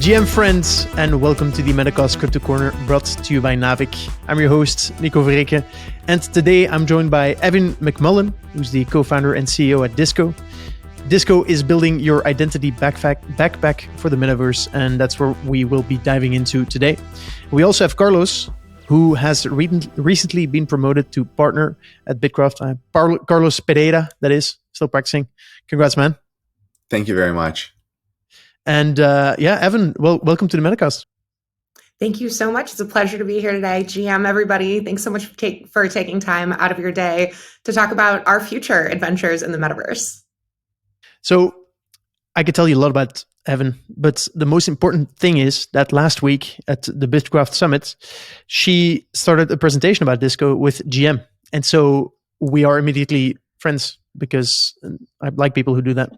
GM friends, and welcome to the Metacast Crypto Corner, brought to you by Naavik. I'm your host, Nico Vereecke, and today I'm joined by Evin McMullen, who's the co-founder and CEO at Disco. Disco is building your identity backpack for the Metaverse, and that's where we will be diving into today. We also have Carlos, who has recently been promoted to partner at BITKRAFT. Carlos Pereira, that is, still practicing. Congrats, man. Thank you very much. And Evin, welcome to the Metacast. Thank you so much. It's a pleasure to be here today. GM, everybody, thanks so much for taking time out of your day to talk about our future adventures in the Metaverse. So I could tell you a lot about Evin, but the most important thing is that last week at the BITKRAFT Summit, she started a presentation about Disco with GM. And so we are immediately friends because I like people who do that.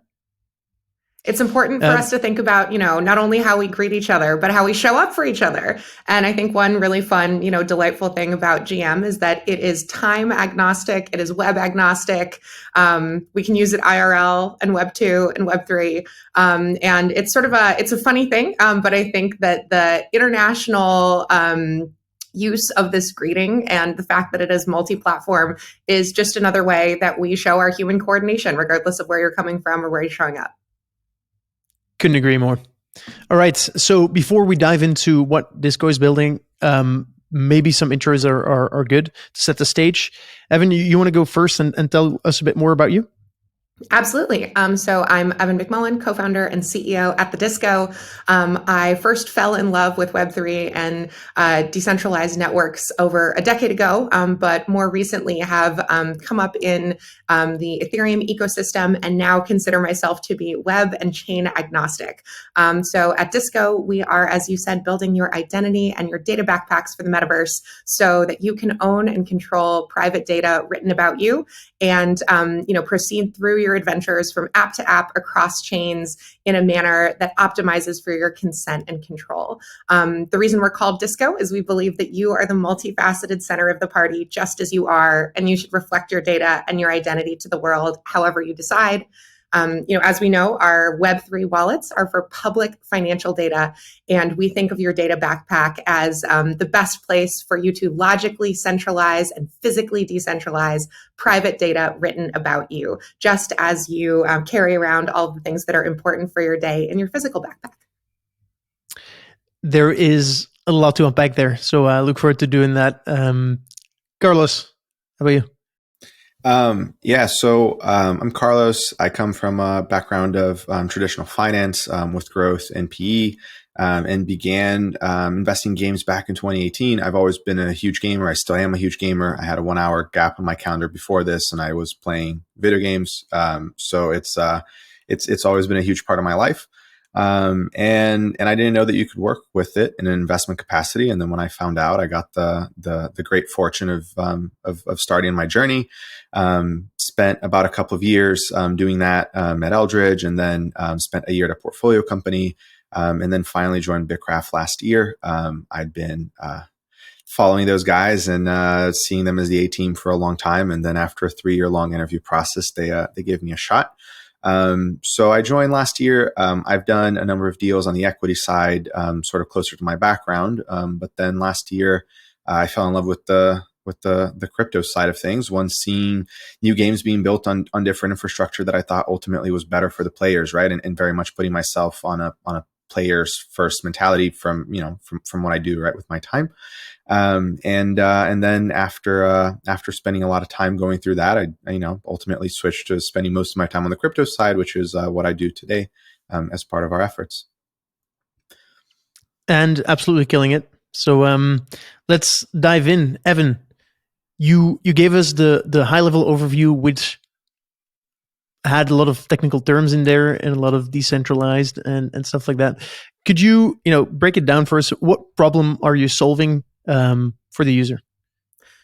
It's important for us to think about, not only how we greet each other, but how we show up for each other. And I think one really fun, delightful thing about GM is that it is time agnostic. It is web agnostic. We can use it IRL and Web 2 and Web 3. And it's it's a funny thing. But I think that the international use of this greeting and the fact that it is multi-platform is just another way that we show our human coordination, regardless of where you're coming from or where you're showing up. Couldn't agree more. All right. So before we dive into what Disco is building, maybe some intros are good to set the stage. Evin, you want to go first and tell us a bit more about you? Absolutely. So I'm Evin McMullen, co-founder and CEO at the Disco. I first fell in love with Web3 and decentralized networks over a decade ago, but more recently have come up in the Ethereum ecosystem and now consider myself to be web and chain agnostic. So at Disco, we are, as you said, building your identity and your data backpacks for the Metaverse so that you can own and control private data written about you and proceed through your adventures from app to app across chains in a manner that optimizes for your consent and control. The reason we're called Disco is we believe that you are the multifaceted center of the party just as you are, and you should reflect your data and your identity to the world however you decide. As we know, our Web3 wallets are for public financial data, and we think of your data backpack as the best place for you to logically centralize and physically decentralize private data written about you, just as you carry around all the things that are important for your day in your physical backpack. There is a lot to unpack there, so I look forward to doing that. Carlos, how about you? So I'm Carlos. I come from a background of traditional finance with growth and PE, and began investing in games back in 2018. I've always been a huge gamer. I still am a huge gamer. I had a 1 hour gap on my calendar before this, and I was playing video games. So it's always been a huge part of my life. And I didn't know that you could work with it in an investment capacity. And then when I found out, I got the great fortune of starting my journey. Spent about a couple of years doing that at Eldridge, and then spent a year at a portfolio company, and then finally joined BITKRAFT last year. I'd been following those guys and seeing them as the A team for a long time, and then after a 3-year-long interview process, they gave me a shot. So I joined last year. I've done a number of deals on the equity side, sort of closer to my background. But then last year, I fell in love with the crypto side of things. One, seeing new games being built on different infrastructure that I thought ultimately was better for the players, right? And very much putting myself on a players first mentality from what I do, right, with my time. And then after spending a lot of time going through that, I ultimately switched to spending most of my time on the crypto side, which is what I do today as part of our efforts. And absolutely killing it. So let's dive in. Evin, you gave us the high level overview, which had a lot of technical terms in there and a lot of decentralized and stuff like that. Could you break it down for us? What problem are you solving for the user?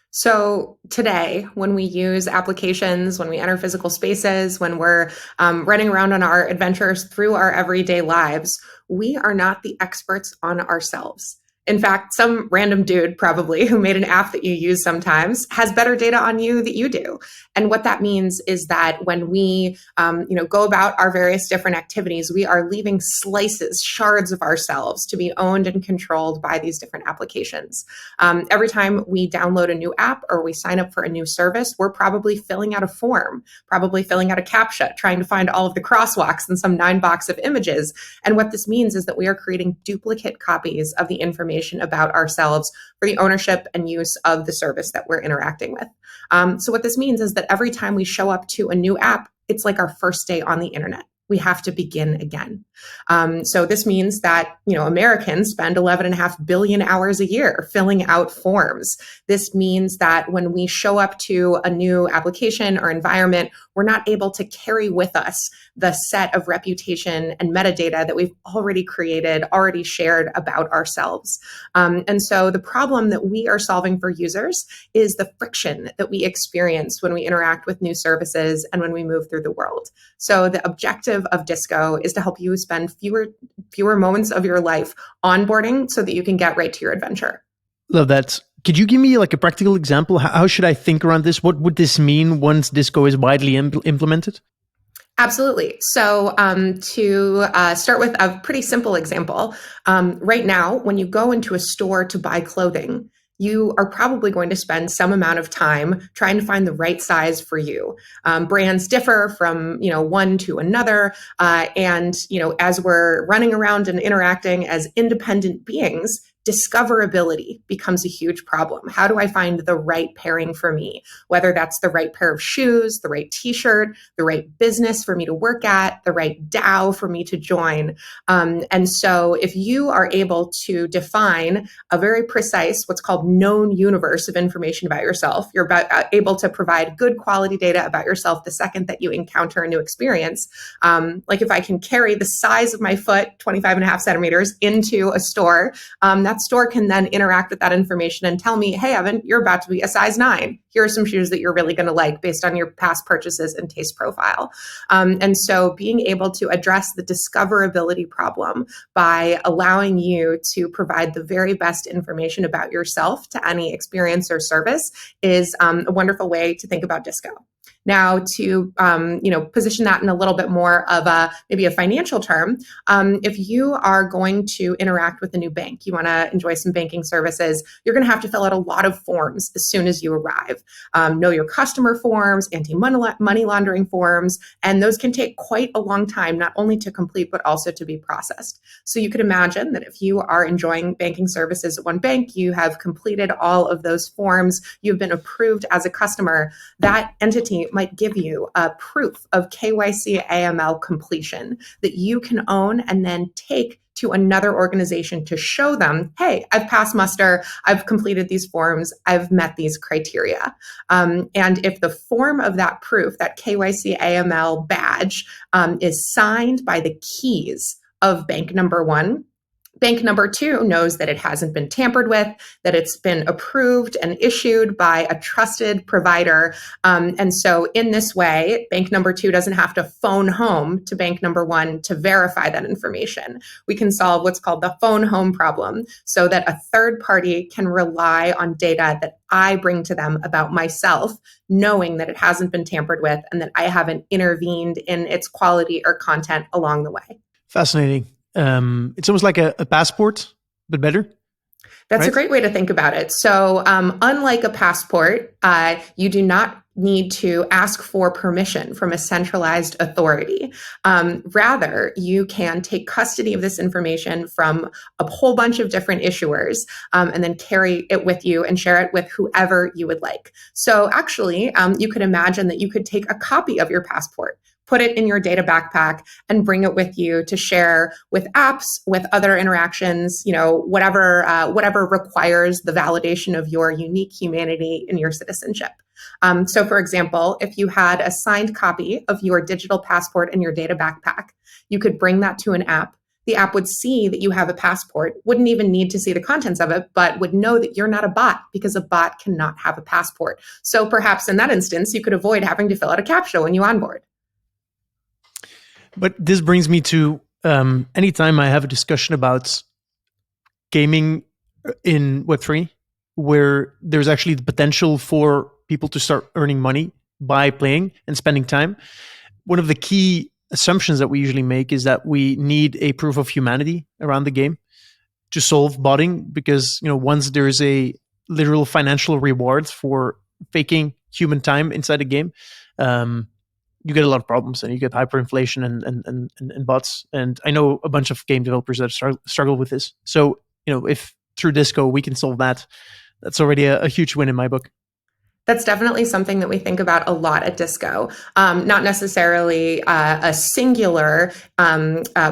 So today, when we use applications, when we enter physical spaces, when we're running around on our adventures through our everyday lives, we are not the experts on ourselves. In fact, some random dude probably who made an app that you use sometimes has better data on you that you do. And what that means is that when we go about our various different activities, we are leaving slices, shards of ourselves to be owned and controlled by these different applications. Every time we download a new app or we sign up for a new service, we're probably filling out a form, probably filling out a CAPTCHA, trying to find all of the crosswalks in some 9-box of images. And what this means is that we are creating duplicate copies of the information about ourselves for the ownership and use of the service that we're interacting with. So what this means is that every time we show up to a new app, it's like our first day on the internet. We have to begin again. So this means that, Americans spend 11.5 billion hours a year filling out forms. This means that when we show up to a new application or environment, we're not able to carry with us the set of reputation and metadata that we've already created, already shared about ourselves. And so the problem that we are solving for users is the friction that we experience when we interact with new services and when we move through the world. So the objective of Disco is to help you spend fewer moments of your life onboarding so that you can get right to your adventure. Love that. Could you give me like a practical example? How should I think around this? What would this mean once Disco is widely implemented? Absolutely. So to start with a pretty simple example, right now, when you go into a store to buy clothing, you are probably going to spend some amount of time trying to find the right size for you. Brands differ from, one to another. And as we're running around and interacting as independent beings, discoverability becomes a huge problem. How do I find the right pairing for me? Whether that's the right pair of shoes, the right t-shirt, the right business for me to work at, the right DAO for me to join. And so if you are able to define a very precise, what's called known universe of information about yourself, you're able to provide good quality data about yourself the second that you encounter a new experience. Like if I can carry the size of my foot, 25.5 centimeters, into a store, that store can then interact with that information and tell me, hey, Evin, you're about to be a size 9. Here are some shoes that you're really going to like based on your past purchases and taste profile. And so being able to address the discoverability problem by allowing you to provide the very best information about yourself to any experience or service is a wonderful way to think about Disco. Now, to position that in a little bit more of maybe a financial term, if you are going to interact with a new bank, you want to enjoy some banking services, you're going to have to fill out a lot of forms as soon as you arrive. Know your customer forms, anti-money laundering forms, and those can take quite a long time, not only to complete, but also to be processed. So you could imagine that if you are enjoying banking services at one bank, you have completed all of those forms, you've been approved as a customer, that entity might give you a proof of KYC AML completion that you can own and then take to another organization to show them, hey, I've passed muster, I've completed these forms, I've met these criteria. And if the form of that proof, that KYC AML badge, is signed by the keys of bank number 1, bank number 2 knows that it hasn't been tampered with, that it's been approved and issued by a trusted provider. And so in this way, bank number 2 doesn't have to phone home to bank number 1 to verify that information. We can solve what's called the phone home problem so that a third party can rely on data that I bring to them about myself, knowing that it hasn't been tampered with and that I haven't intervened in its quality or content along the way. Fascinating. It's almost like a passport, but better. That's right? a great way to think about it. So unlike a passport, you do not need to ask for permission from a centralized authority. Rather, you can take custody of this information from a whole bunch of different issuers and then carry it with you and share it with whoever you would like. So actually, you could imagine that you could take a copy of your passport, put it in your data backpack, and bring it with you to share with apps, with other interactions, whatever requires the validation of your unique humanity and your citizenship. So for example, if you had a signed copy of your digital passport in your data backpack, you could bring that to an app. The app would see that you have a passport, wouldn't even need to see the contents of it, but would know that you're not a bot because a bot cannot have a passport. So perhaps in that instance, you could avoid having to fill out a CAPTCHA when you onboard. But this brings me to anytime I have a discussion about gaming in Web3 where there's actually the potential for people to start earning money by playing and spending time. One of the key assumptions that we usually make is that we need a proof of humanity around the game to solve botting, because once there is a literal financial reward for faking human time inside a game, you get a lot of problems and you get hyperinflation and bots. And I know a bunch of game developers that struggle with this. So if through Disco we can solve that, that's already a huge win in my book. That's definitely something that we think about a lot at Disco. Not necessarily a singular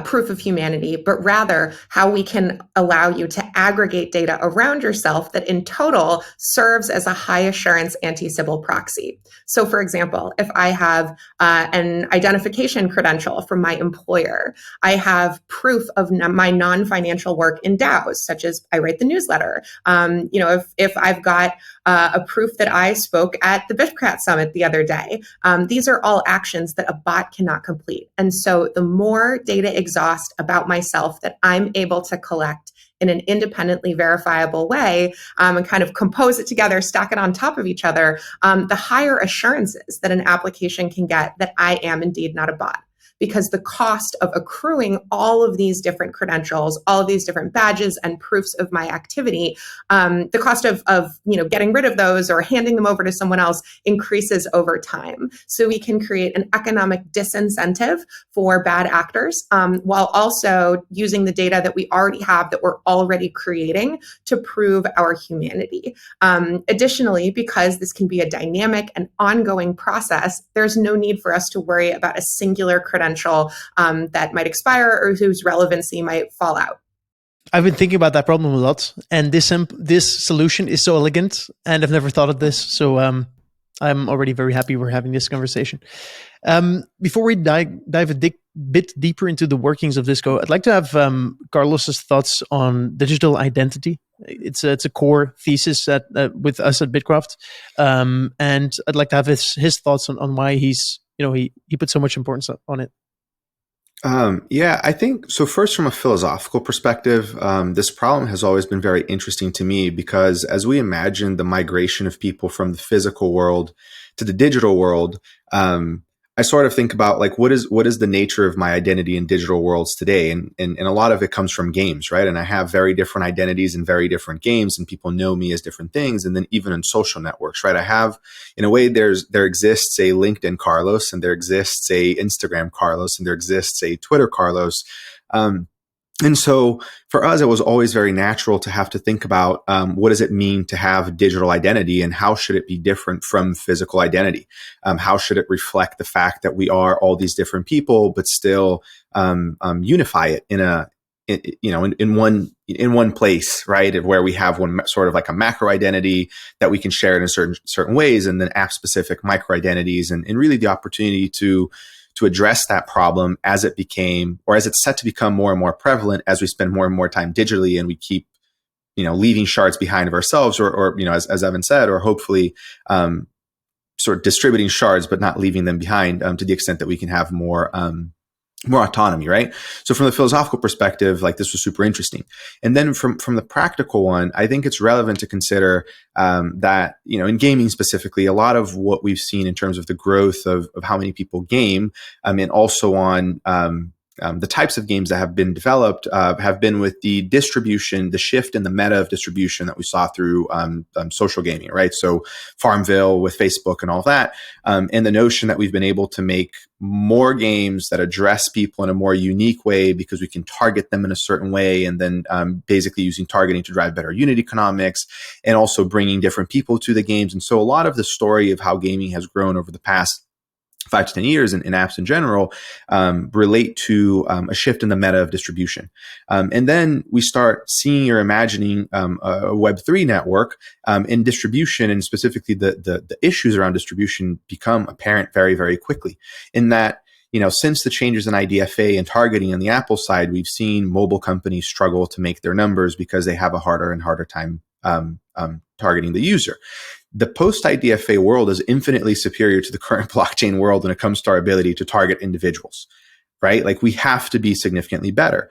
proof of humanity, but rather how we can allow you to aggregate data around yourself that in total serves as a high assurance anti-Sybil proxy. So for example, if I have an identification credential from my employer, I have proof of my non-financial work in DAOs, such as I write the newsletter. If I've got a proof that I spoke at the BITKRAFT Summit the other day. These are all actions that a bot cannot complete. And so the more data exhaust about myself that I'm able to collect in an independently verifiable way and kind of compose it together, stack it on top of each other, the higher assurances that an application can get that I am indeed not a bot. Because the cost of accruing all of these different credentials, all of these different badges and proofs of my activity, the cost of getting rid of those or handing them over to someone else increases over time. So we can create an economic disincentive for bad actors, while also using the data that we already have that we're already creating to prove our humanity. Additionally, because this can be a dynamic and ongoing process, there's no need for us to worry about a singular credential that might expire or whose relevancy might fall out. I've been thinking about that problem a lot, and this solution is so elegant, and I've never thought of this. So I'm already very happy we're having this conversation. Before we dive a bit deeper into the workings of Disco, I'd like to have Carlos's thoughts on digital identity. It's a core thesis with us at BITKRAFT, and I'd like to have his thoughts on why he put so much importance on it. I think so. First, from a philosophical perspective, this problem has always been very interesting to me because as we imagine the migration of people from the physical world to the digital world, I sort of think about like what is the nature of my identity in digital worlds today, and a lot of it comes from games, right? And I have very different identities in very different games, and people know me as different things. And then even in social networks, right? I have, in a way, there exists a LinkedIn Carlos, and there exists a Instagram Carlos, and there exists a Twitter Carlos. And so for us, it was always very natural to have to think about what does it mean to have digital identity and how should it be different from physical identity? How should it reflect the fact that we are all these different people, but still unify it in one place, right? Where we have one sort of like a macro identity that we can share in certain ways, and then app specific micro identities, and really the opportunity to address that problem as it became, or as it's set to become more and more prevalent as we spend more and more time digitally and we keep, leaving shards behind of ourselves or as Evin said, or hopefully sort of distributing shards, but not leaving them behind to the extent that we can have more autonomy, right? So from the philosophical perspective, like this was super interesting. And then from the practical one, I think it's relevant to consider that, in gaming specifically, a lot of what we've seen in terms of the growth of how many people game, and also on the types of games that have been developed have been with the distribution, the shift in the meta of distribution that we saw through social gaming, right? So Farmville with Facebook and all that, and the notion that we've been able to make more games that address people in a more unique way because we can target them in a certain way, and then basically using targeting to drive better unit economics, and also bringing different people to the games. And so a lot of the story of how gaming has grown over the past 5 to 10 years in apps in general relate to a shift in the meta of distribution. And then we start seeing or imagining a Web3 network in distribution, and specifically the issues around distribution become apparent very, very quickly. In that, since the changes in IDFA and targeting on the Apple side, we've seen mobile companies struggle to make their numbers because they have a harder and harder time targeting the user. The post-IDFA world is infinitely superior to the current blockchain world when it comes to our ability to target individuals, right? Like we have to be significantly better.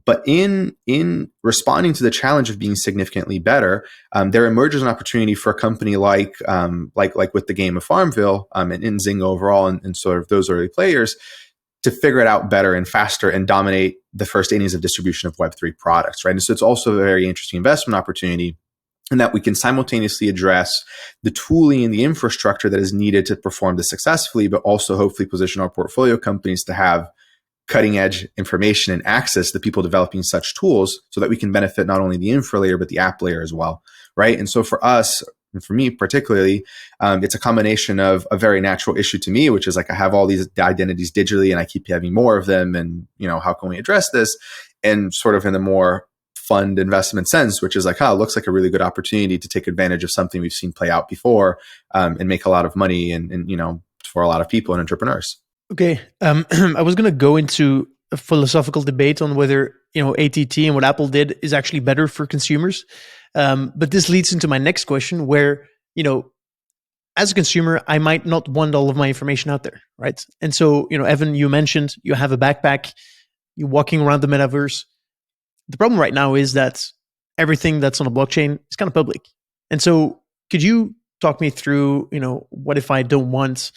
But in responding to the challenge of being significantly better, there emerges an opportunity for a company like with the game of Farmville and in Zynga overall, and sort of those early players, to figure it out better and faster and dominate the first innings of distribution of Web3 products, right? And so it's also a very interesting investment opportunity in that we can simultaneously address the tooling and the infrastructure that is needed to perform this successfully, but also hopefully position our portfolio companies to have cutting edge information and access to people developing such tools so that we can benefit not only the infra layer, but the app layer as well, right? And so for us, and for me particularly, it's a combination of a very natural issue to me, which is like I have all these identities digitally and I keep having more of them. And, how can we address this? And sort of in a more fund investment sense, which is like, it looks like a really good opportunity to take advantage of something we've seen play out before and make a lot of money and for a lot of people and entrepreneurs. Okay. I was going to go into a philosophical debate on whether, ATT and what Apple did is actually better for consumers. But this leads into my next question where, as a consumer, I might not want all of my information out there, right? And so, Evin, you mentioned you have a backpack, you're walking around the metaverse. The problem right now is that everything that's on a blockchain is kind of public. And so could you talk me through, what if I don't want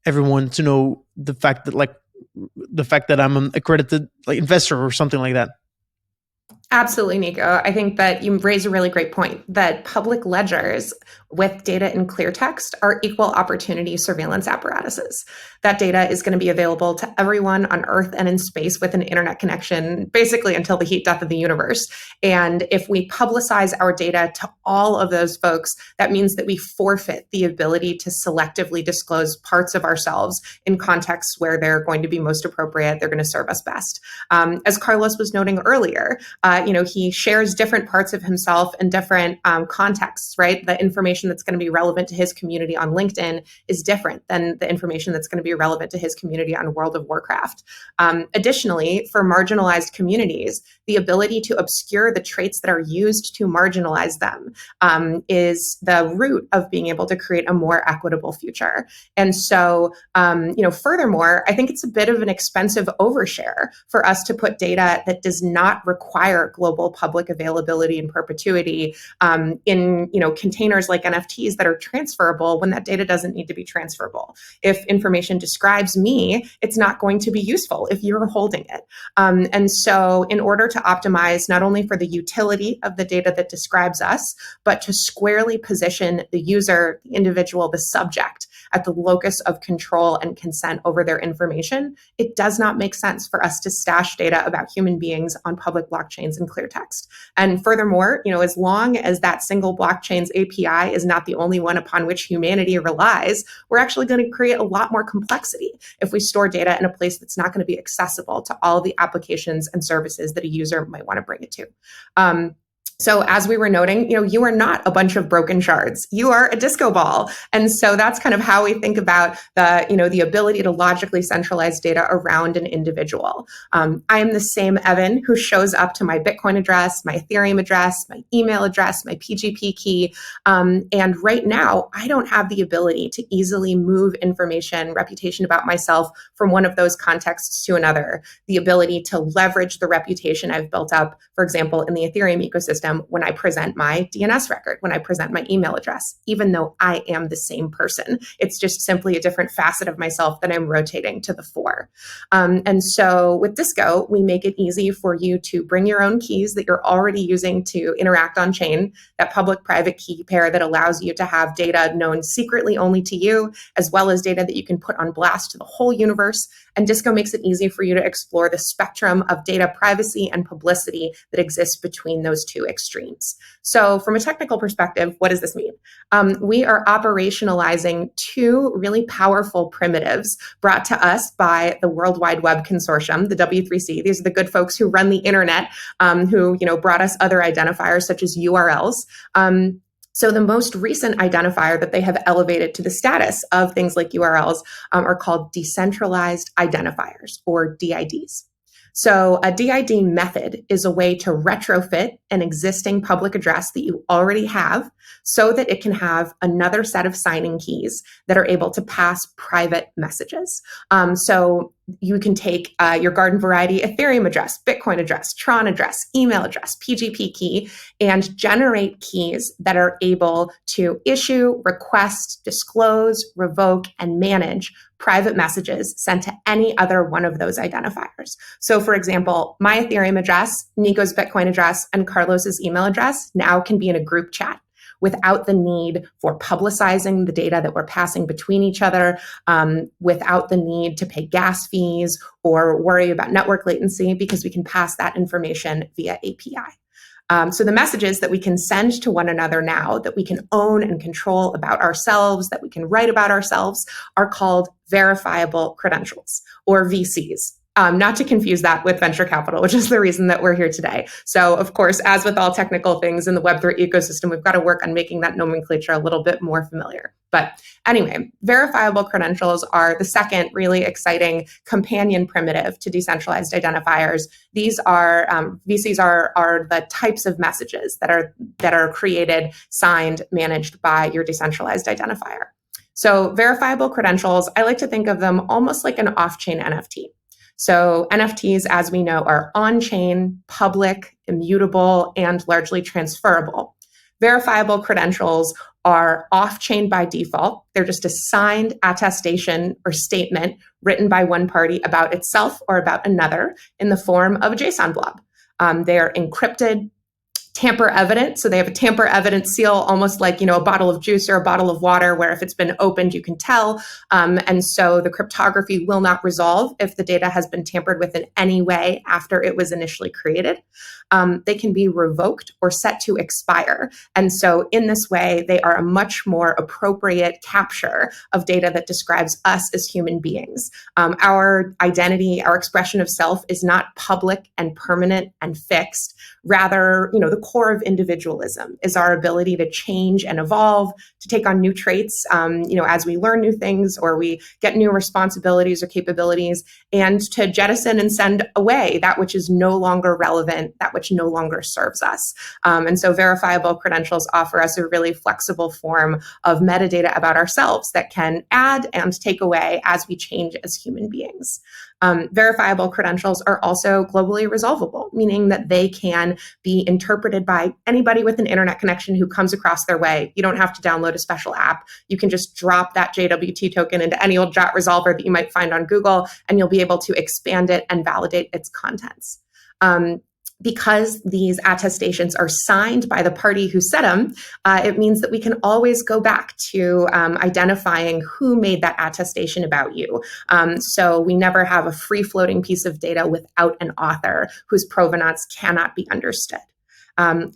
everyone to know the fact that I'm an accredited investor or something like that? Absolutely, Nico. I think that you raise a really great point that public ledgers with data in clear text are equal opportunity surveillance apparatuses. That data is going to be available to everyone on Earth and in space with an internet connection, basically until the heat death of the universe. And if we publicize our data to all of those folks, that means that we forfeit the ability to selectively disclose parts of ourselves in contexts where they're going to be most appropriate, they're going to serve us best. As Carlos was noting earlier, he shares different parts of himself in different contexts, right? The information that's going to be relevant to his community on LinkedIn is different than the information that's going to be relevant to his community on World of Warcraft. Additionally, for marginalized communities, the ability to obscure the traits that are used to marginalize them is the root of being able to create a more equitable future. And so, furthermore, I think it's a bit of an expensive overshare for us to put data that does not require global public availability in perpetuity in containers like NFTs that are transferable when that data doesn't need to be transferable. If information describes me, it's not going to be useful if you're holding it. And so in order to optimize not only for the utility of the data that describes us, but to squarely position the user, the individual, the subject at the locus of control and consent over their information, it does not make sense for us to stash data about human beings on public blockchains in clear text. And furthermore, as long as that single blockchain's API is not the only one upon which humanity relies, we're actually going to create a lot more complexity if we store data in a place that's not going to be accessible to all the applications and services that a user might want to bring it to. So as we were noting, you are not a bunch of broken shards. You are a disco ball. And so that's kind of how we think about the ability to logically centralize data around an individual. I am the same Evin who shows up to my Bitcoin address, my Ethereum address, my email address, my PGP key. And right now, I don't have the ability to easily move information, reputation about myself from one of those contexts to another. The ability to leverage the reputation I've built up, for example, in the Ethereum ecosystem, when I present my DNS record, when I present my email address, even though I am the same person. It's just simply a different facet of myself that I'm rotating to the fore. And so with Disco, we make it easy for you to bring your own keys that you're already using to interact on chain, that public-private key pair that allows you to have data known secretly only to you, as well as data that you can put on blast to the whole universe. And Disco makes it easy for you to explore the spectrum of data privacy and publicity that exists between those two extremes. So from a technical perspective, what does this mean? We are operationalizing two really powerful primitives brought to us by the World Wide Web Consortium, the W3C. These are the good folks who run the internet, who brought us other identifiers such as URLs. So the most recent identifier that they have elevated to the status of things like URLs are called Decentralized Identifiers, or DIDs. So a DID method is a way to retrofit an existing public address that you already have so that it can have another set of signing keys that are able to pass private messages. So you can take your garden variety Ethereum address, Bitcoin address, Tron address, email address, PGP key, and generate keys that are able to issue, request, disclose, revoke, and manage private messages sent to any other one of those identifiers. So for example, my Ethereum address, Nico's Bitcoin address, and Carlos's email address now can be in a group chat without the need for publicizing the data that we're passing between each other, without the need to pay gas fees or worry about network latency, because we can pass that information via API. So the messages that we can send to one another now, that we can own and control about ourselves, that we can write about ourselves, are called verifiable credentials, or VCs. Not to confuse that with venture capital, which is the reason that we're here today. So, of course, as with all technical things in the Web3 ecosystem, we've got to work on making that nomenclature a little bit more familiar. But anyway, verifiable credentials are the second really exciting companion primitive to decentralized identifiers. These are VCs are the types of messages that are created, signed, managed by your decentralized identifier. So verifiable credentials, I like to think of them almost like an off-chain NFT. So NFTs, as we know, are on-chain, public, immutable, and largely transferable. Verifiable credentials are off-chain by default. They're just a signed attestation or statement written by one party about itself or about another in the form of a JSON blob. They are encrypted, tamper evident. So they have a tamper evident seal, almost like, a bottle of juice or a bottle of water, where if it's been opened, you can tell. And so the cryptography will not resolve if the data has been tampered with in any way after it was initially created. They can be revoked or set to expire. And so in this way, they are a much more appropriate capture of data that describes us as human beings. Our identity, our expression of self is not public and permanent and fixed. Rather, the core of individualism is our ability to change and evolve, to take on new traits, as we learn new things or we get new responsibilities or capabilities, and to jettison and send away that which is no longer relevant, that which no longer serves us. And so verifiable credentials offer us a really flexible form of metadata about ourselves that can add and take away as we change as human beings. Verifiable credentials are also globally resolvable, meaning that they can be interpreted by anybody with an internet connection who comes across their way. You don't have to download a special app. You can just drop that JWT token into any old JOT resolver that you might find on Google, and you'll be able to expand it and validate its contents. Because these attestations are signed by the party who set them, it means that we can always go back to identifying who made that attestation about you. So we never have a free-floating piece of data without an author whose provenance cannot be understood.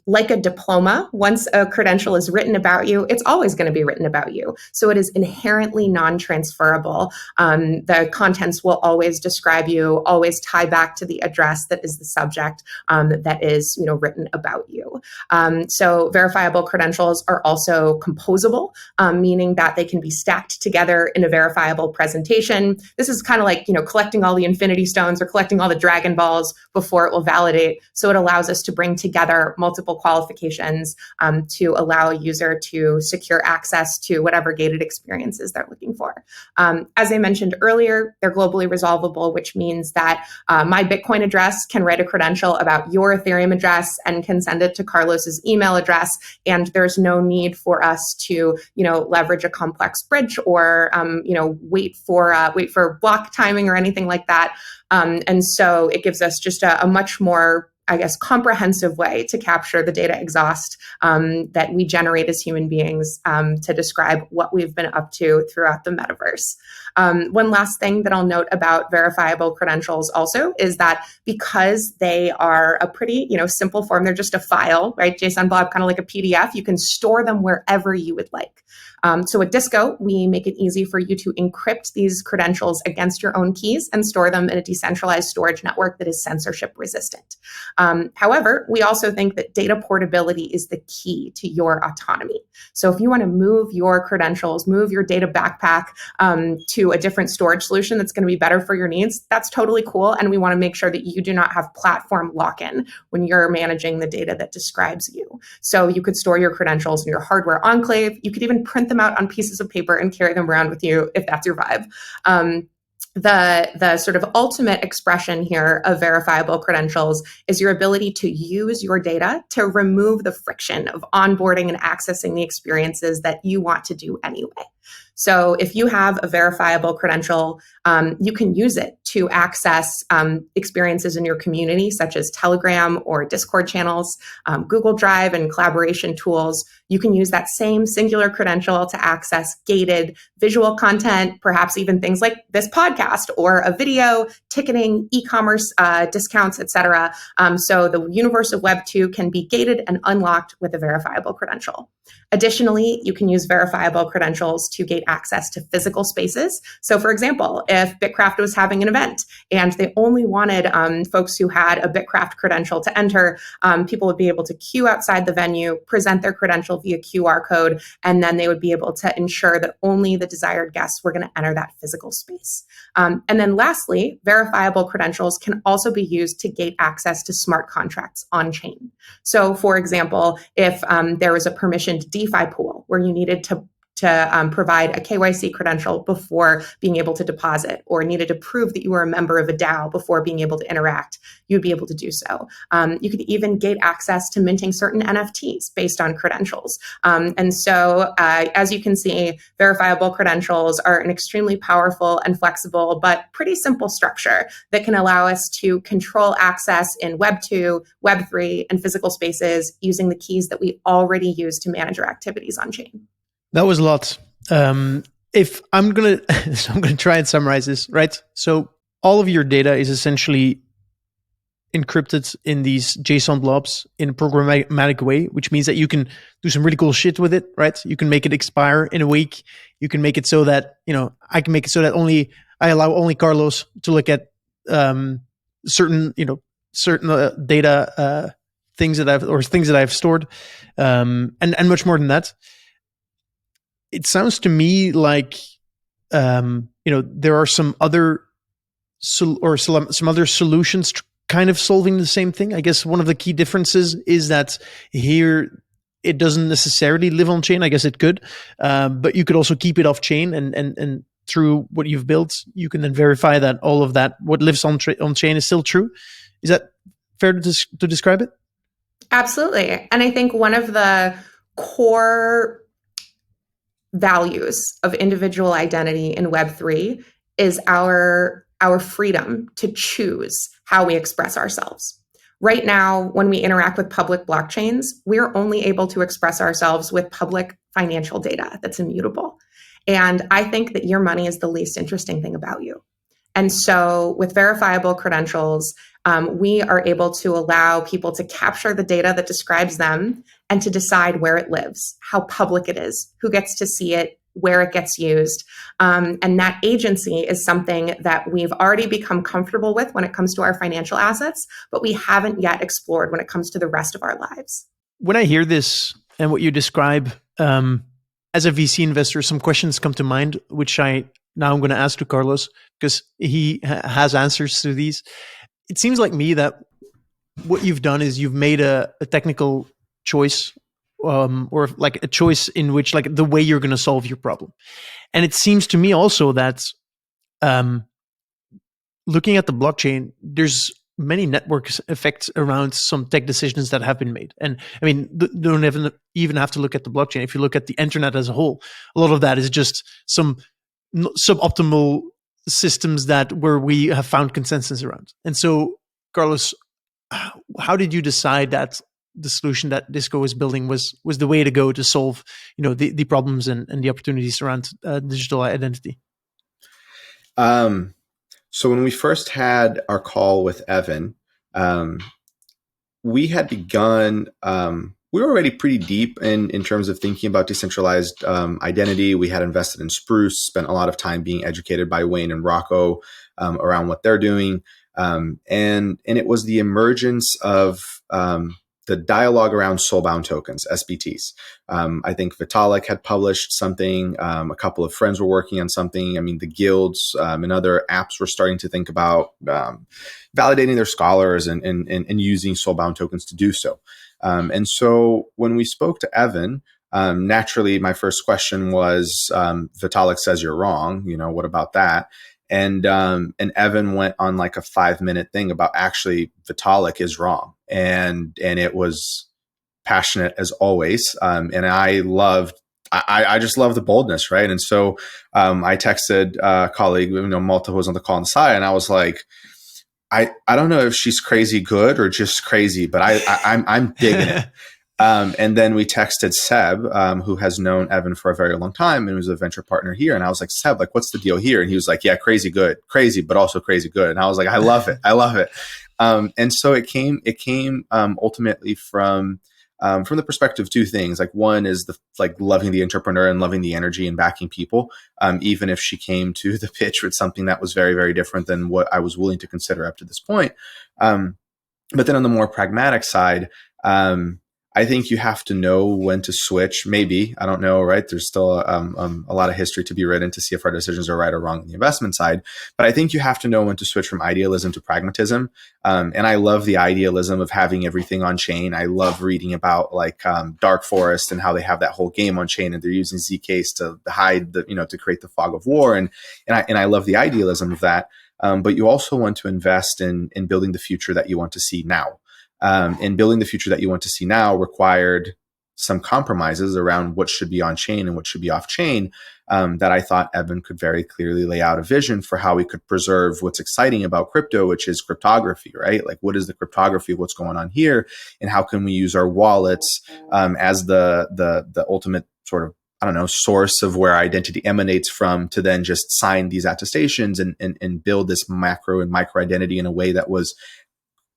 Like a diploma, once a credential is written about you, it's always going to be written about you. So it is inherently non-transferable. The contents will always describe you, always tie back to the address that is the subject that is, written about you. So verifiable credentials are also composable, meaning that they can be stacked together in a verifiable presentation. This is kind of like, collecting all the infinity stones or collecting all the Dragon Balls before it will validate. So it allows us to bring together multiple qualifications to allow a user to secure access to whatever gated experiences they're looking for. As I mentioned earlier, they're globally resolvable, which means that my Bitcoin address can write a credential about your Ethereum address and can send it to Carlos's email address. And there's no need for us to, leverage a complex bridge or, wait for block timing or anything like that. And so it gives us just a much more comprehensive way to capture the data exhaust that we generate as human beings to describe what we've been up to throughout the metaverse. One last thing that I'll note about verifiable credentials also is that because they are a pretty, simple form, they're just a file, right? JSON blob, kind of like a PDF, you can store them wherever you would like. So at Disco, we make it easy for you to encrypt these credentials against your own keys and store them in a decentralized storage network that is censorship resistant. However, we also think that data portability is the key to your autonomy. So if you want to move your credentials, move your data backpack to a different storage solution that's going to be better for your needs, that's totally cool. And we want to make sure that you do not have platform lock-in when you're managing the data that describes you. So you could store your credentials in your hardware enclave. You could even print them out on pieces of paper and carry them around with you if that's your vibe. The sort of ultimate expression here of verifiable credentials is your ability to use your data to remove the friction of onboarding and accessing the experiences that you want to do anyway. So if you have a verifiable credential, you can use it to access experiences in your community, such as Telegram or Discord channels, Google Drive and collaboration tools. You can use that same singular credential to access gated visual content, perhaps even things like this podcast or a video, ticketing, e-commerce discounts, etc. So the universe of Web 2 can be gated and unlocked with a verifiable credential. Additionally, you can use verifiable credentials to gate access to physical spaces. So for example, if BITKRAFT was having an event and they only wanted folks who had a BITKRAFT credential to enter, people would be able to queue outside the venue, present their credential via QR code, and then they would be able to ensure that only the desired guests were going to enter that physical space. And then lastly, verifiable credentials can also be used to gate access to smart contracts on chain. So for example, if there was a permissioned DeFi pool where you needed to provide a KYC credential before being able to deposit, or needed to prove that you were a member of a DAO before being able to interact, you'd be able to do so. You could even gate access to minting certain NFTs based on credentials. And so, as you can see, verifiable credentials are an extremely powerful and flexible, but pretty simple structure that can allow us to control access in Web 2, Web 3, and physical spaces using the keys that we already use to manage our activities on chain. That was a lot. If I'm gonna, so I'm gonna try and summarize this, right? So all of your data is essentially encrypted in these JSON blobs in a programmatic way, which means that you can do some really cool shit with it, right? You can make it expire in a week. You can make it so that, I can make it so that I allow only Carlos to look at certain data things that I've stored, and much more than that. It sounds to me like there are some other some other solutions kind of solving the same thing. I guess one of the key differences is that here it doesn't necessarily live on chain. I guess it could, but you could also keep it off chain, and through what you've built, you can then verify that all of that what lives on chain is still true. Is that fair to describe it? Absolutely, and I think one of the core values of individual identity in Web3 is our freedom to choose how we express ourselves. Right now, when we interact with public blockchains, we're only able to express ourselves with public financial data that's immutable. And I think that your money is the least interesting thing about you. And so with verifiable credentials, we are able to allow people to capture the data that describes them and to decide where it lives, how public it is, who gets to see it, where it gets used. And that agency is something that we've already become comfortable with when it comes to our financial assets, but we haven't yet explored when it comes to the rest of our lives. When I hear this and what you describe, as a VC investor, some questions come to mind, which I'm going to ask to Carlos because he has answers to these. It seems like me that what you've done is you've made a technical choice, or like a choice in which like the way you're going to solve your problem. And it seems to me also that looking at the blockchain, there's many network effects around some tech decisions that have been made. And I mean, don't even have to look at the blockchain. If you look at the internet as a whole, a lot of that is just some suboptimal systems where we have found consensus around. And so, Carlos, how did you decide that the solution that Disco was building was the way to go to solve, the problems and the opportunities around digital identity? So when we first had our call with Evin, we had begun we were already pretty deep in terms of thinking about decentralized identity. We had invested in Spruce, spent a lot of time being educated by Wayne and Rocco around what they're doing. And it was the emergence of the dialogue around soulbound tokens, SBTs. I think Vitalik had published something. A couple of friends were working on something. I mean, the guilds and other apps were starting to think about validating their scholars and using soulbound tokens to do so. And so when we spoke to Evin, naturally, my first question was, Vitalik says you're wrong. What about that? And Evin went on like a 5-minute thing about actually Vitalik is wrong. And it was passionate as always. And I just love the boldness, right? And so I texted a colleague, Malta, who was on the call on the side, and I was like, I don't know if she's crazy good or just crazy, but I'm digging it. And then we texted Seb, who has known Evin for a very long time and was a venture partner here. And I was like, Seb, like, what's the deal here? And he was like, yeah, crazy good, crazy, but also crazy good. And I was like, I love it. I love it. And so it came ultimately from the perspective of two things. Like, one is loving the entrepreneur and loving the energy and backing people, even if she came to the pitch with something that was very, very different than what I was willing to consider up to this point. But then on the more pragmatic side, I think you have to know when to switch. Maybe, I don't know, right? There's still a lot of history to be written to see if our decisions are right or wrong on the investment side. But I think you have to know when to switch from idealism to pragmatism. And I love the idealism of having everything on chain. I love reading about Dark Forest and how they have that whole game on chain, and they're using ZKs to hide to create the fog of war. And I love the idealism of that. But you also want to invest in building the future that you want to see now. And building the future that you want to see now required some compromises around what should be on chain and what should be off chain, that I thought Evin could very clearly lay out a vision for how we could preserve what's exciting about crypto, which is cryptography, right? Like, what is the cryptography of what's going on here, and how can we use our wallets as the ultimate sort of source of where identity emanates from, to then just sign these attestations and build this macro and micro identity in a way that was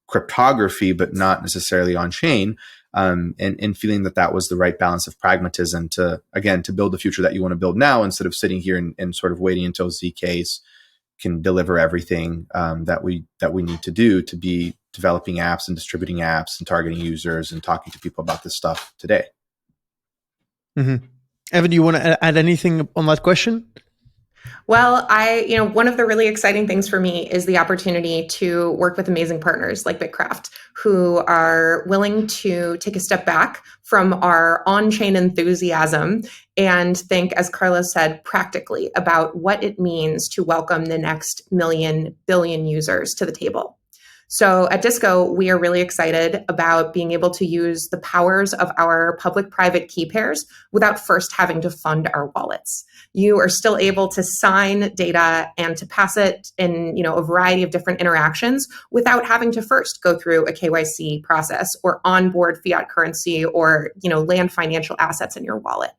cryptography, but not necessarily on chain, and feeling that was the right balance of pragmatism to build the future that you want to build now, instead of sitting here and sort of waiting until ZKs can deliver everything that we need to do to be developing apps and distributing apps and targeting users and talking to people about this stuff today. Mm-hmm. Evin, do you want to add anything on that question? Well, one of the really exciting things for me is the opportunity to work with amazing partners like BITKRAFT, who are willing to take a step back from our on-chain enthusiasm and think, as Carlos said, practically about what it means to welcome the next billion users to the table. So at Disco, we are really excited about being able to use the powers of our public-private key pairs without first having to fund our wallets. You are still able to sign data and to pass it in, a variety of different interactions without having to first go through a KYC process or onboard fiat currency or, land financial assets in your wallet.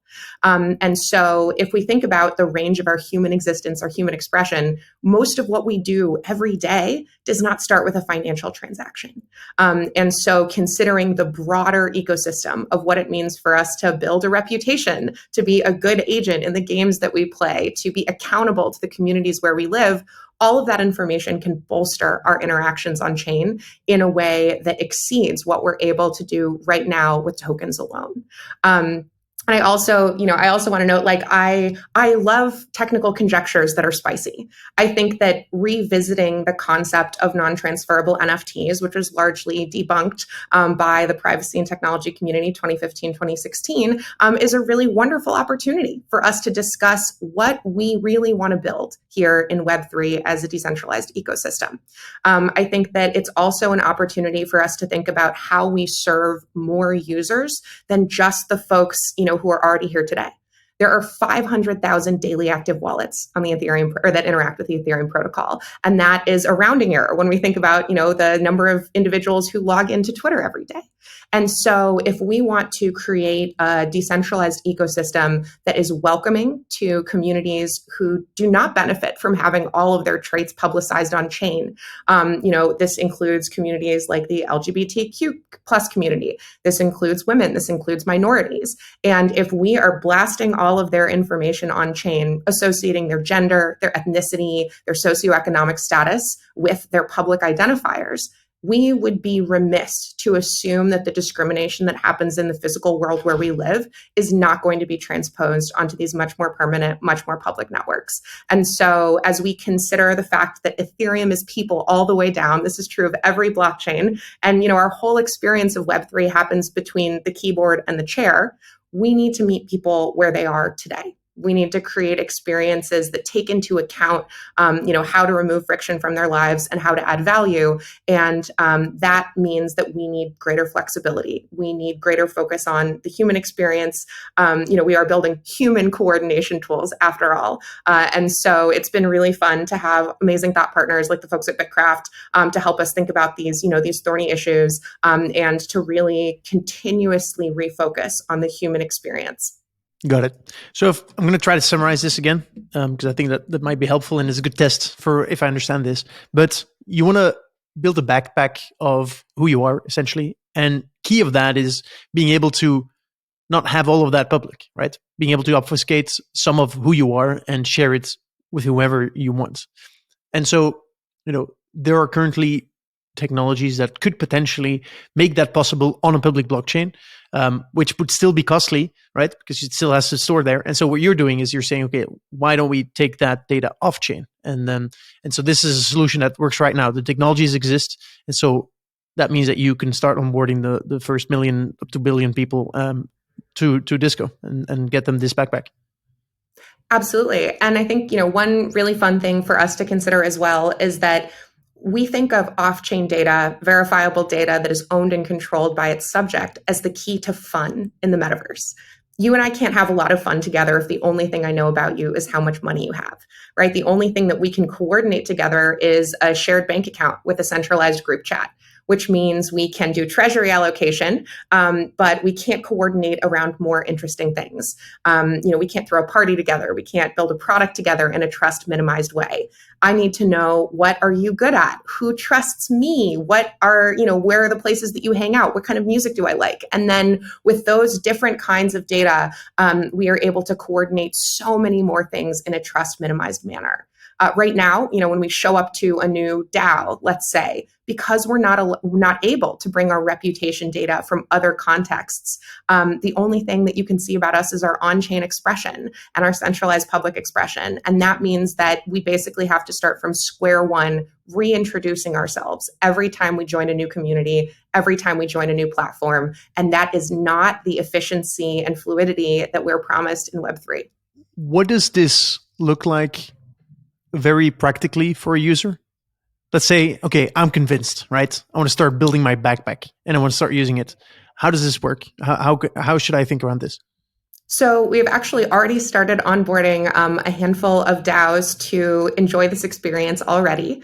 And so if we think about the range of our human existence, our human expression, most of what we do every day does not start with a financial transaction. And so considering the broader ecosystem of what it means for us to build a reputation, to be a good agent in the games that we play, to be accountable to the communities where we live, all of that information can bolster our interactions on chain in a way that exceeds what we're able to do right now with tokens alone. And I also want to note, I love technical conjectures that are spicy. I think that revisiting the concept of non-transferable NFTs, which was largely debunked by the privacy and technology community 2015, 2016, is a really wonderful opportunity for us to discuss what we really want to build here in Web3 as a decentralized ecosystem. I think that it's also an opportunity for us to think about how we serve more users than just the folks, who are already here today. There are 500,000 daily active wallets on the Ethereum, or that interact with the Ethereum protocol. And that is a rounding error when we think about, the number of individuals who log into Twitter every day. And so if we want to create a decentralized ecosystem that is welcoming to communities who do not benefit from having all of their traits publicized on chain, this includes communities like the LGBTQ plus community. This includes women. This includes minorities. And if we are blasting all of their information on chain, associating their gender, their ethnicity, their socioeconomic status with their public identifiers, we would be remiss to assume that the discrimination that happens in the physical world where we live is not going to be transposed onto these much more permanent, much more public networks. And so as we consider the fact that Ethereum is people all the way down, this is true of every blockchain, and our whole experience of Web3 happens between the keyboard and the chair, we need to meet people where they are today. We need to create experiences that take into account, how to remove friction from their lives and how to add value. And that means that we need greater flexibility. We need greater focus on the human experience. We are building human coordination tools after all. And so it's been really fun to have amazing thought partners like the folks at BITKRAFT to help us think about these thorny issues and to really continuously refocus on the human experience. Got it. So I'm going to try to summarize this again, because I think that might be helpful and is a good test for if I understand this. But you want to build a backpack of who you are, essentially. And key of that is being able to not have all of that public, right? Being able to obfuscate some of who you are and share it with whoever you want. And so, there are currently technologies that could potentially make that possible on a public blockchain, which would still be costly, right? Because it still has to store there. And so what you're doing is you're saying, okay, why don't we take that data off chain? And so this is a solution that works right now. The technologies exist. And so that means that you can start onboarding the first million up to billion people to Disco and get them this backpack. Absolutely. And I think, one really fun thing for us to consider as well is that we think of off-chain data, verifiable data that is owned and controlled by its subject as the key to fun in the metaverse. You and I can't have a lot of fun together if the only thing I know about you is how much money you have, right? The only thing that we can coordinate together is a shared bank account with a centralized group chat, which means we can do treasury allocation, but we can't coordinate around more interesting things. We can't throw a party together. We can't build a product together in a trust minimized way. I need to know, what are you good at? Who trusts me? What are, where are the places that you hang out? What kind of music do I like? And then with those different kinds of data, we are able to coordinate so many more things in a trust minimized manner. Right now, when we show up to a new DAO, let's say, because we're not able to bring our reputation data from other contexts, the only thing that you can see about us is our on-chain expression and our centralized public expression. And that means that we basically have to start from square one, reintroducing ourselves every time we join a new community, every time we join a new platform. And that is not the efficiency and fluidity that we're promised in Web3. What does this look like very practically for a user? Let's say, okay, I'm convinced, right? I want to start building my backpack and I want to start using it. How does this work? How should I think around this? So we've actually already started onboarding a handful of DAOs to enjoy this experience already.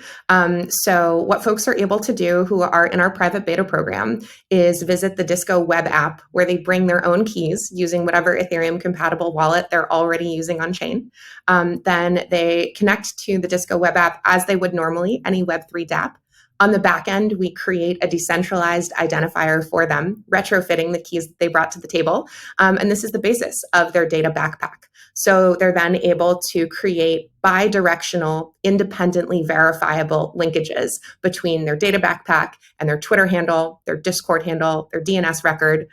So what folks are able to do who are in our private beta program is visit the Disco web app, where they bring their own keys using whatever Ethereum compatible wallet they're already using on chain. Then they connect to the Disco web app as they would normally any Web3 dApp. On the back end, we create a decentralized identifier for them, retrofitting the keys that they brought to the table. And this is the basis of their data backpack. So they're then able to create bi-directional, independently verifiable linkages between their data backpack and their Twitter handle, their Discord handle, their DNS record.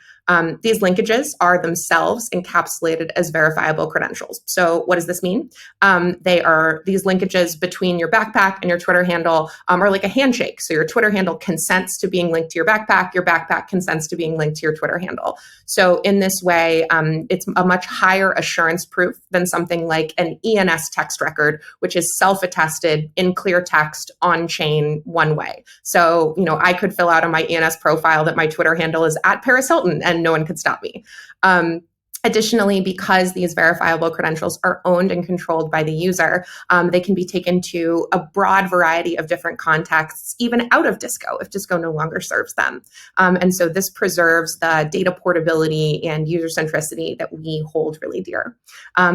These linkages are themselves encapsulated as verifiable credentials. So what does this mean? These linkages between your backpack and your Twitter handle are like a handshake. So your Twitter handle consents to being linked to your backpack consents to being linked to your Twitter handle. So in this way, it's a much higher assurance proof than something like an ENS text record, which is self-attested in clear text on chain one way. So, I could fill out on my ENS profile that my Twitter handle is @Paris Hilton and no one could stop me. Additionally, because these verifiable credentials are owned and controlled by the user, they can be taken to a broad variety of different contexts, even out of Disco, if Disco no longer serves them. And so this preserves the data portability and user centricity that we hold really dear.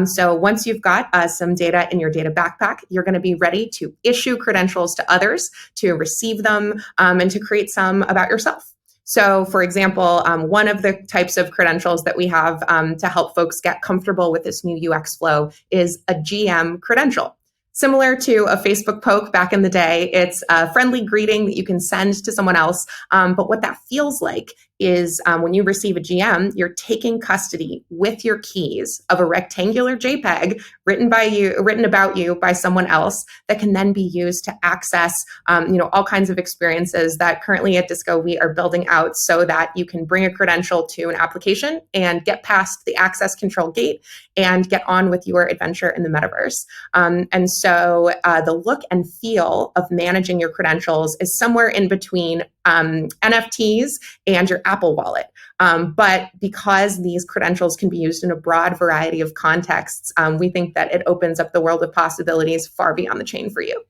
So once you've got some data in your data backpack, you're going to be ready to issue credentials to others, to receive them, and to create some about yourself. So, for example, one of the types of credentials that we have to help folks get comfortable with this new UX flow is a GM credential. Similar to a Facebook poke back in the day, it's a friendly greeting that you can send to someone else. But what that feels like is when you receive a GM, you're taking custody with your keys of a rectangular JPEG written about you by someone else that can then be used to access all kinds of experiences that currently at Disco we are building out so that you can bring a credential to an application and get past the access control gate and get on with your adventure in the metaverse. And so the look and feel of managing your credentials is somewhere in between NFTs and your Apple Wallet. But because these credentials can be used in a broad variety of contexts, we think that it opens up the world of possibilities far beyond the chain for you.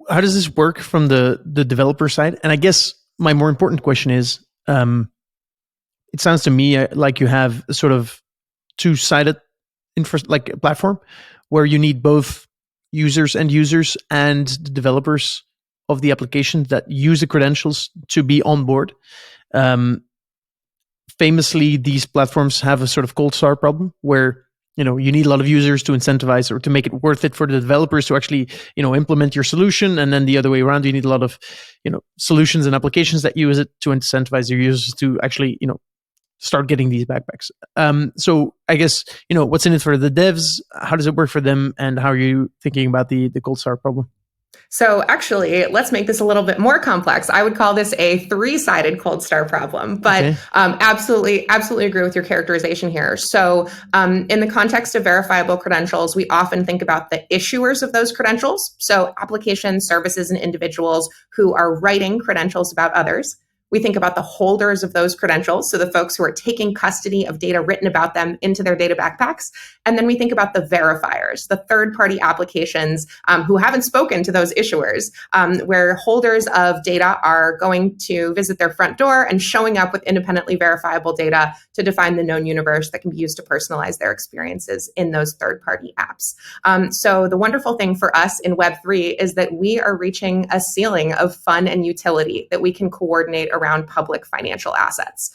How does this work from the developer side? And I guess my more important question is, it sounds to me like you have a sort of two-sided like a platform where you need both users and the developers of the applications that use the credentials to be on board. Famously, these platforms have a sort of cold start problem where you need a lot of users to incentivize or to make it worth it for the developers to actually implement your solution, and then the other way around, you need a lot of solutions and applications that use it to incentivize your users to actually start getting these backpacks. So I guess what's in it for the devs? How does it work for them, and how are you thinking about the cold start problem? So actually, let's make this a little bit more complex. I would call this a three-sided cold start problem, but okay. Absolutely agree with your characterization here. So in the context of verifiable credentials, we often think about the issuers of those credentials. So applications, services, and individuals who are writing credentials about others. We think about the holders of those credentials, so the folks who are taking custody of data written about them into their data backpacks. And then we think about the verifiers, the third-party applications who haven't spoken to those issuers, where holders of data are going to visit their front door and showing up with independently verifiable data to define the known universe that can be used to personalize their experiences in those third-party apps. So the wonderful thing for us in Web3 is that we are reaching a ceiling of fun and utility that we can coordinate around public financial assets.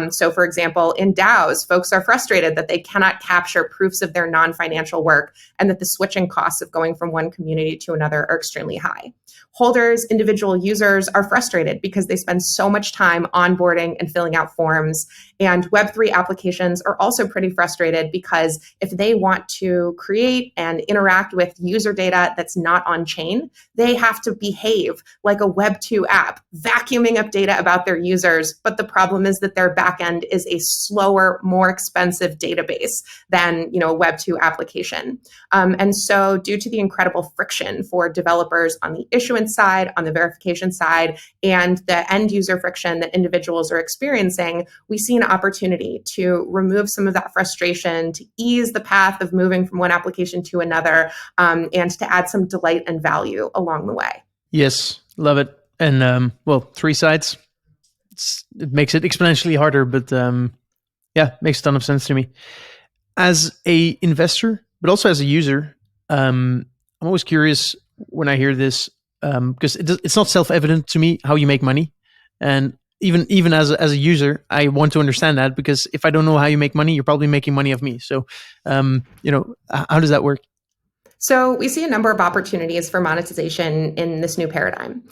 So for example, in DAOs, folks are frustrated that they cannot capture proofs of their non-financial work and that the switching costs of going from one community to another are extremely high. Holders, individual users are frustrated because they spend so much time onboarding and filling out forms. And Web3 applications are also pretty frustrated because if they want to create and interact with user data that's not on chain, they have to behave like a Web2 app, vacuuming up data about their users. But the problem is that their backend is a slower, more expensive database than a Web2 application. And so due to the incredible friction for developers on the issuance side, on the verification side, and the end user friction that individuals are experiencing, we see an opportunity to remove some of that frustration, to ease the path of moving from one application to another, and to add some delight and value along the way. Yes, love it. And three sides. It makes it exponentially harder, but makes a ton of sense to me. As a investor, but also as a user, I'm always curious when I hear this, because it's not self-evident to me how you make money. And even as a user, I want to understand that, because if I don't know how you make money, you're probably making money off me. So, how does that work? So we see a number of opportunities for monetization in this new paradigm.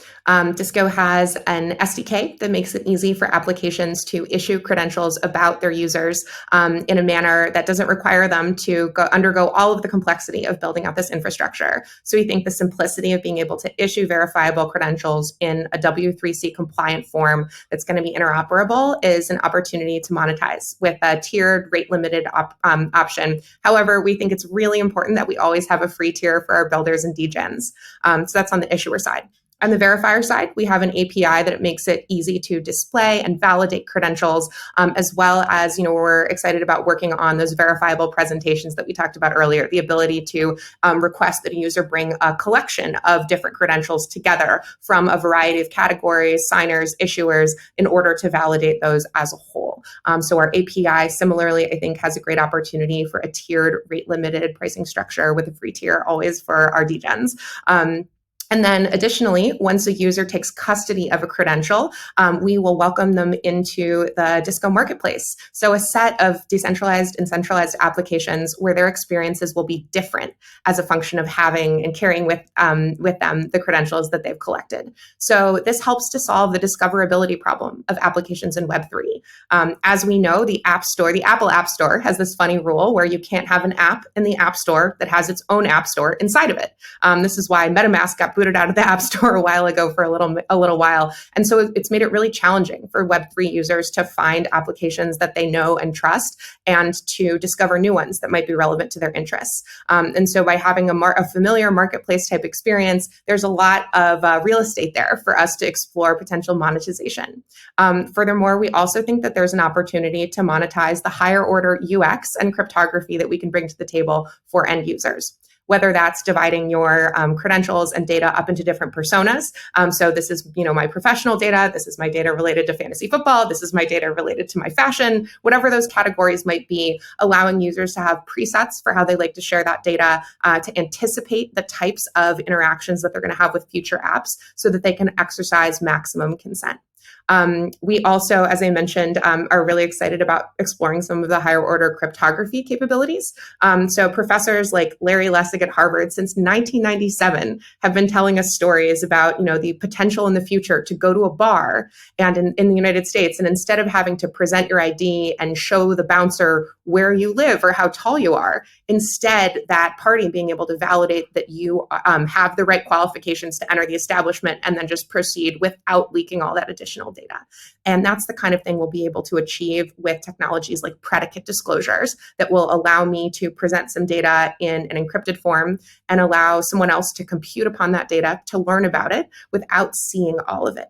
Disco has an SDK that makes it easy for applications to issue credentials about their users in a manner that doesn't require them to undergo all of the complexity of building out this infrastructure. So we think the simplicity of being able to issue verifiable credentials in a W3C compliant form that's going to be interoperable is an opportunity to monetize with a tiered rate limited option. However, we think it's really important that we always have a free tier for our builders and degens. So that's on the issuer side. On the verifier side, we have an API that it makes it easy to display and validate credentials, as well as, we're excited about working on those verifiable presentations that we talked about earlier, the ability to request that a user bring a collection of different credentials together from a variety of categories, signers, issuers, in order to validate those as a whole. So our API, similarly, I think has a great opportunity for a tiered, rate-limited pricing structure with a free tier always for our degens. And then additionally, once a user takes custody of a credential, we will welcome them into the Disco marketplace. So a set of decentralized and centralized applications where their experiences will be different as a function of having and carrying with them the credentials that they've collected. So this helps to solve the discoverability problem of applications in Web3. As we know, the Apple App Store has this funny rule where you can't have an app in the App Store that has its own App Store inside of it. This is why MetaMask got booted out of the App Store a while ago for a little while. And so it's made it really challenging for Web3 users to find applications that they know and trust and to discover new ones that might be relevant to their interests. And so by having a familiar marketplace type experience, there's a lot of real estate there for us to explore potential monetization. Furthermore, we also think that there's an opportunity to monetize the higher order UX and cryptography that we can bring to the table for end users, whether that's dividing your credentials and data up into different personas. So this is, my professional data. This is my data related to fantasy football. This is my data related to my fashion, whatever those categories might be, allowing users to have presets for how they like to share that data, to anticipate the types of interactions that they're going to have with future apps so that they can exercise maximum consent. We also, as I mentioned, are really excited about exploring some of the higher order cryptography capabilities. So professors like Larry Lessig at Harvard since 1997 have been telling us stories about, the potential in the future to go to a bar and in the United States, and instead of having to present your ID and show the bouncer where you live or how tall you are, instead that party being able to validate that you have the right qualifications to enter the establishment and then just proceed without leaking all that additional data. And that's the kind of thing we'll be able to achieve with technologies like predicate disclosures that will allow me to present some data in an encrypted form and allow someone else to compute upon that data to learn about it without seeing all of it.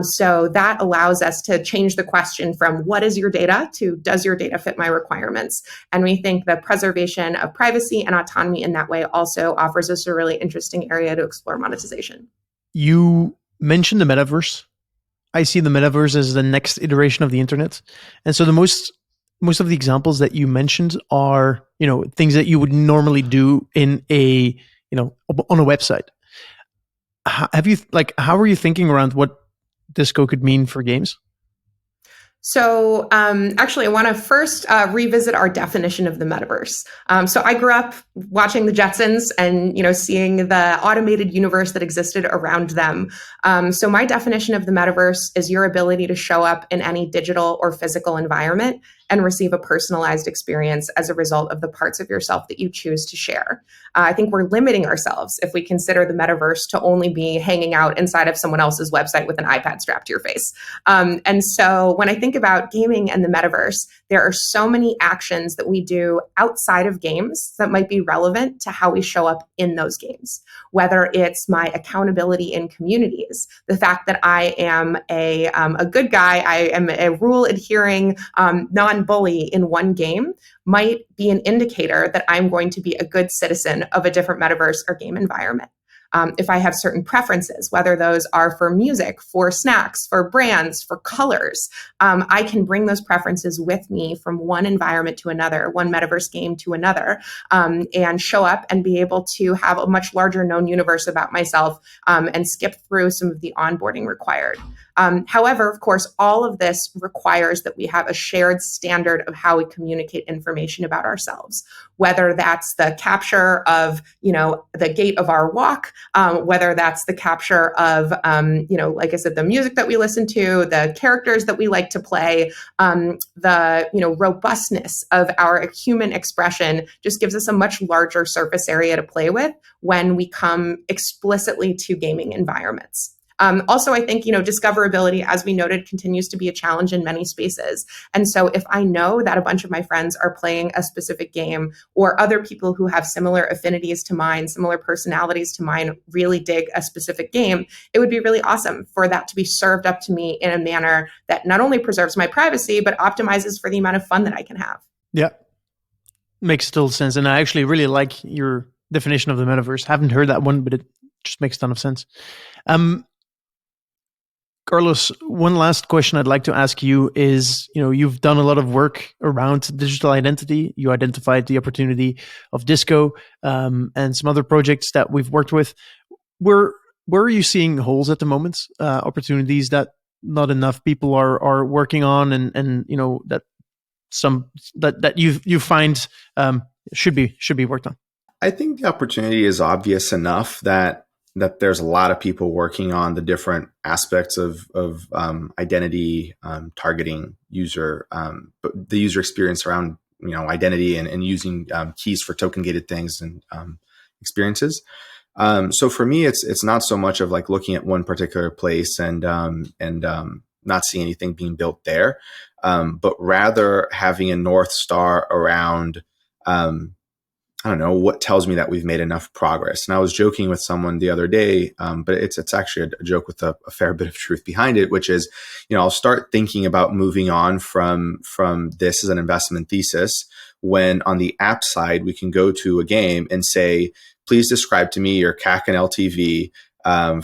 So that allows us to change the question from what is your data to does your data fit my requirements? And we think the preservation of privacy and autonomy in that way also offers us a really interesting area to explore monetization. You mentioned the metaverse. I see the metaverse as the next iteration of the internet. And so the most of the examples that you mentioned are, things that you would normally do in a, on a website. How are you thinking around what Disco could mean for games? So actually, I want to first revisit our definition of the metaverse. So I grew up watching the Jetsons and, seeing the automated universe that existed around them. So my definition of the metaverse is your ability to show up in any digital or physical environment and receive a personalized experience as a result of the parts of yourself that you choose to share. I think we're limiting ourselves if we consider the metaverse to only be hanging out inside of someone else's website with an iPad strapped to your face. And so when I think about gaming and the metaverse, there are so many actions that we do outside of games that might be relevant to how we show up in those games, whether it's my accountability in communities, the fact that I am a good guy, I am a rule-adhering, non-bully in one game might be an indicator that I'm going to be a good citizen of a different metaverse or game environment. If I have certain preferences, whether those are for music, for snacks, for brands, for colors, I can bring those preferences with me from one environment to another, one metaverse game to another, and show up and be able to have a much larger known universe about myself and skip through some of the onboarding required. However, of course, all of this requires that we have a shared standard of how we communicate information about ourselves, whether that's the capture of, the gait of our walk, whether that's the capture of, like I said, the music that we listen to, the characters that we like to play, the, robustness of our human expression just gives us a much larger surface area to play with when we come explicitly to gaming environments. Also, I think, discoverability, as we noted, continues to be a challenge in many spaces. And so if I know that a bunch of my friends are playing a specific game, or other people who have similar affinities to mine, similar personalities to mine, really dig a specific game, it would be really awesome for that to be served up to me in a manner that not only preserves my privacy, but optimizes for the amount of fun that I can have. Yeah, makes total sense. And I actually really like your definition of the metaverse. Haven't heard that one, but it just makes a ton of sense. Carlos, one last question I'd like to ask you is, you've done a lot of work around digital identity. You identified the opportunity of Disco and some other projects that we've worked with. Where are you seeing holes at the moment? Opportunities that not enough people are working on, and that you find should be worked on? I think the opportunity is obvious enough that there's a lot of people working on the different aspects of identity, targeting user, but the user experience around identity and using keys for token gated things and experiences. So for me, it's not so much of like looking at one particular place and not seeing anything being built there, but rather having a North Star around I don't know, what tells me that we've made enough progress. And I was joking with someone the other day, but it's actually a joke with a fair bit of truth behind it, which is, I'll start thinking about moving on from this as an investment thesis when on the app side, we can go to a game and say, please describe to me your CAC and LTV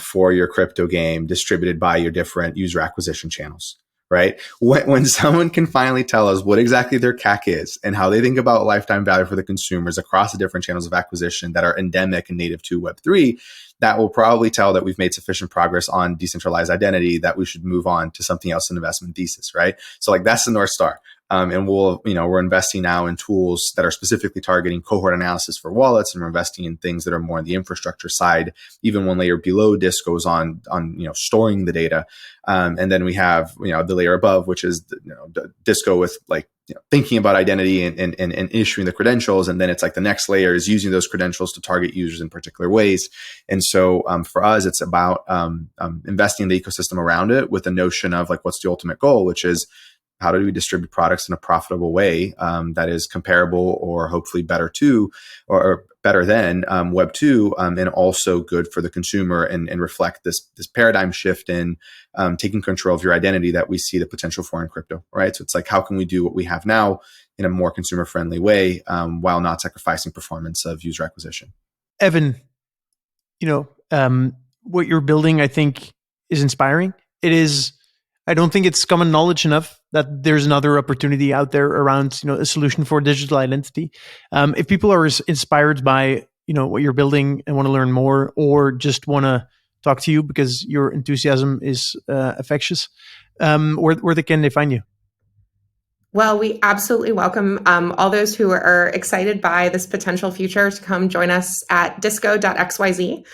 for your crypto game distributed by your different user acquisition channels. Right? When someone can finally tell us what exactly their CAC is and how they think about lifetime value for the consumers across the different channels of acquisition that are endemic and native to Web3, that will probably tell that we've made sufficient progress on decentralized identity that we should move on to something else in investment thesis, right? So like that's the North Star. And we're investing now in tools that are specifically targeting cohort analysis for wallets, and we're investing in things that are more on the infrastructure side, even one layer below Disco's on storing the data. And then we have the layer above, which is Disco with thinking about identity and issuing the credentials. And then it's like the next layer is using those credentials to target users in particular ways. And so for us, it's about investing in the ecosystem around it with a notion of like, what's the ultimate goal, which is how do we distribute products in a profitable way that is comparable or hopefully better to or better than Web 2 and also good for the consumer and reflect this paradigm shift in taking control of your identity that we see the potential for in crypto, right? So it's like, how can we do what we have now in a more consumer friendly way while not sacrificing performance of user acquisition? Evin, what you're building, I think, is inspiring. I don't think it's common knowledge enough that there's another opportunity out there around, a solution for digital identity. If people are inspired by, what you're building and want to learn more, or just want to talk to you because your enthusiasm is infectious, where can they find you? Well, we absolutely welcome all those who are excited by this potential future to come join us at Disco.xyz.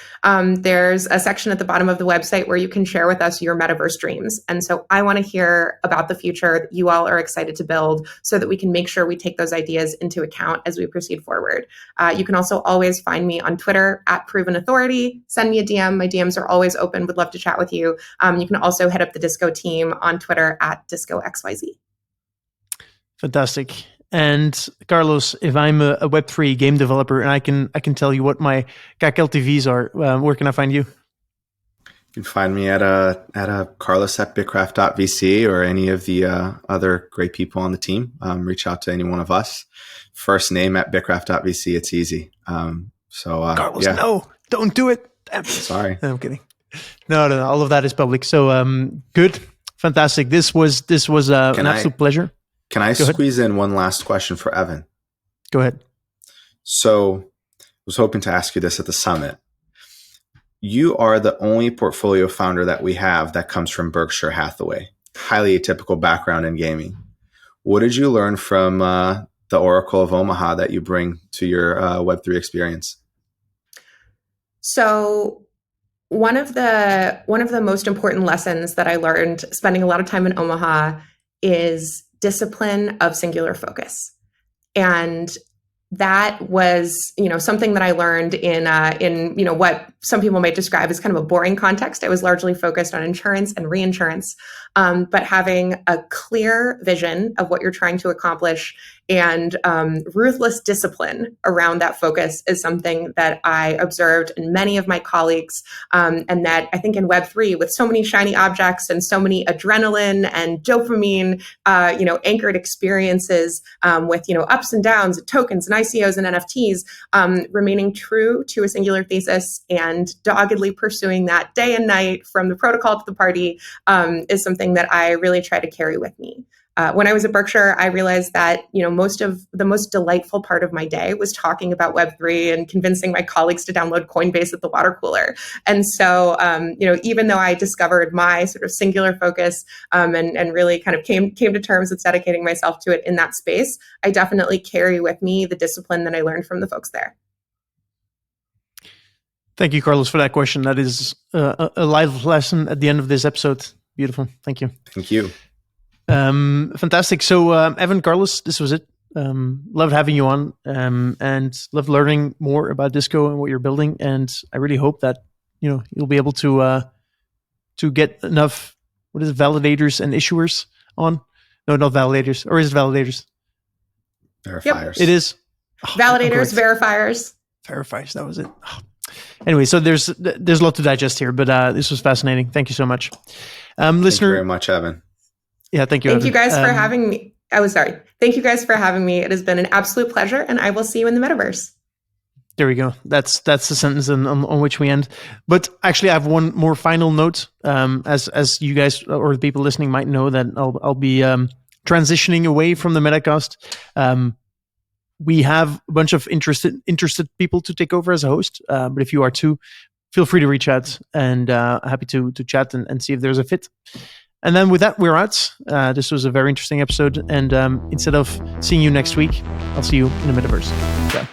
There's a section at the bottom of the website where you can share with us your metaverse dreams. And so I want to hear about the future that you all are excited to build so that we can make sure we take those ideas into account as we proceed forward. You can also always find me on Twitter at Proven Authority. Send me a DM. My DMs are always open. Would love to chat with you. You can also head up the Disco team on Twitter at Disco.xyz. Fantastic. And Carlos, if I'm a Web3 game developer and I can tell you what my CAC LTVs are, where can I find you? You can find me at a Carlos at BITKRAFT.vc or any of the other great people on the team. Reach out to any one of us. First name at BITKRAFT.vc. It's easy. Carlos, yeah. No, don't do it. Sorry. No, I'm kidding. No, all of that is public. So good, fantastic. This was an absolute pleasure. Can I squeeze in one last question for Evin? Go ahead. So I was hoping to ask you this at the summit. You are the only portfolio founder that we have that comes from Berkshire Hathaway, highly atypical background in gaming. What did you learn from the Oracle of Omaha that you bring to your Web3 experience? So one of the most important lessons that I learned spending a lot of time in Omaha is discipline of singular focus. And that was, something that I learned in what some people might describe as kind of a boring context. I was largely focused on insurance and reinsurance, but having a clear vision of what you're trying to accomplish and ruthless discipline around that focus is something that I observed in many of my colleagues, and that I think in Web3, with so many shiny objects and so many adrenaline and dopamine, anchored experiences with ups and downs, and tokens and ICOs and NFTs, remaining true to a singular thesis and doggedly pursuing that day and night from the protocol to the party is something that I really try to carry with me. When I was at Berkshire, I realized that, most of the most delightful part of my day was talking about Web3 and convincing my colleagues to download Coinbase at the water cooler. And so, even though I discovered my sort of singular focus and really kind of came to terms with dedicating myself to it in that space, I definitely carry with me the discipline that I learned from the folks there. Thank you, Carlos, for that question. That is a live lesson at the end of this episode. Beautiful. Thank you. Thank you. Fantastic. So, Evin, Carlos, this was it. Loved having you on, and loved learning more about Disco and what you're building. And I really hope that you'll be able to get enough validators and issuers on. No, not validators, or is it validators? Verifiers. Yep. It is Validators, verifiers. Verifiers. That was it. Oh. Anyway, so there's a lot to digest here, but this was fascinating. Thank you so much, listener. Thank you very much, Evin. Yeah, thank you. Thank Evin. you guys for having me. Thank you guys for having me. It has been an absolute pleasure, and I will see you in the metaverse. There we go. That's the sentence on which we end. But actually, I have one more final note. As you guys or the people listening might know, that I'll be transitioning away from the Metacast. We have a bunch of interested people to take over as a host. But if you are too, feel free to reach out, and happy to chat and see if there's a fit. And then with that, we're out. This was a very interesting episode. And instead of seeing you next week, I'll see you in the Metaverse. Ciao.